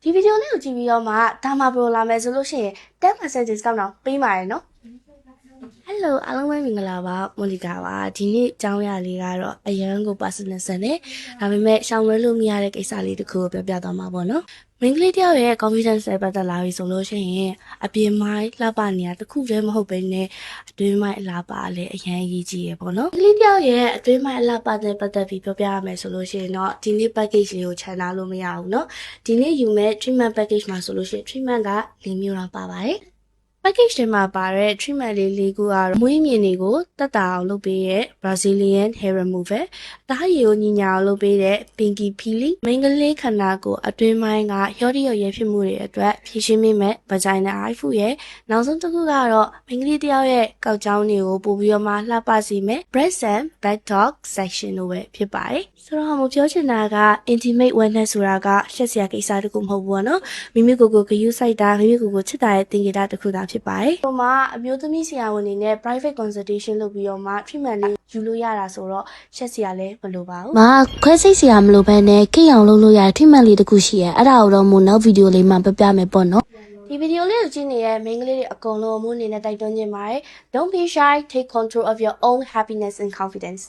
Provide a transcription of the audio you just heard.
ဒီဗီဒီယိုလေးကိုကြည့်ပြီးတော့မှဒါမှပရိုလာမယ်ဆိုလို့ရှိရင်10% discount တော့ပေးပါတယ်နော် Hello အားလုံးပဲမင်္ဂလာပါမိုလီကာပါဒီနေ့အကြောင်းအရာလေးကတော့အရန်ကို personal ဆန်တယ်ဒါပေမဲ့ရှောင်လွှဲလို့မရတဲ့ကိစ္စလေးတစ်ခုကိုပြောပြသွားမှာပေါ့နော်မိန်းကလေးတယောက်ရဲ့ confidence နဲ့ပတ်သက်လာပြီဆိုလို့ရှိရင်အပြင်မိုင်းလှပနေတာတစ်ခုတည်းမဟုတ်ဘဲနဲ့အတွင်းမိုင်းအလားပါလည်းအရန်ရေးကြည့်ရပေါ့နော်မိန်းကလေးတယောက်ရဲ့အတွင်းမိုင်းအလားပါတဲ့ပတ်သက်ပြီးပြောပြရမယ်ဆိုလို့ရှိရင်တော့ဒီနေ့ package လေးကိုခြံထားလို့မရဘူးเนาะဒီနေ့ယူမဲ့ treatment package မှာဆိုလို့ရှိရင် treatment က4မျိုးတော့ပါပါတယ်package ထဲမှာပါတဲ့ treatment လေးခုကတော့မွေးမြင်တွေကိုတက်တာအောင်လုပ်ပေးတဲ့ Brazilian hair remover အသားရည်ကိုညင်ညာအောင်လုပ်ပေးတဲ့ Pinky Peeling မိန်းကလေးခန္ဓာကိုယ်အတွင်းပိုင်းကရော့ရဲဖြစ်မှုတွေအတွက်ဖြည့်ရှင်းပေးမဲ့ Vagina Ifu ရဲ့နောက်ဆုံးတစ်ခုကတော့မိန်းကလေးတစ်ယောက်ရဲ့ကောက်ကြောင်းတွေကိုပို့ပြီးတော့မှလှပစေမဲ့ Breast and Back Talk section တို့ပဲဖြစ်ပါတယ်ဆိုတော့မပြောချင်တာက intimate wellness ဆိုတာကရှက်စရာကိစ္စတခုမဟုတ်ဘူးပေါ့နော်မိမိကိုယ်ကိုဂရုစိုက်တာမိမိကိုယ်ကိုချစ်တာရဲ့သင်္ကေတတစ်ခုသာဖြစ်ပါတယ်။ဟိုမှာအမျိုးသမီးဆရာဝန်တွေနဲ့ private consultation လုပ်ပြီးတော့မှ treatment လေးယူလို့ရတာဆိုတော့ရှက်စရာလည်းမလိုပါဘူး။မာခွဲစိတ်စရာမလိုဘဲနဲ့ခိအောင်လုပ်လို့ရတဲ့ treatment လေးတစ်ခုရှိရဲ။အဲ့ဒါကိုတော့မို့နောက်ဗီဒီယိုလေးမှာပြပြမယ်ပေါ့နော်။ဒီဗီဒီယိုလေးကိုကြည့်နေတဲ့မိန်းကလေးတွေအကုန်လုံးမို့အနေနဲ့တိုက်တွန်းခြင်းပါတယ်။ Don't be shy, take control of your own happiness and confidence.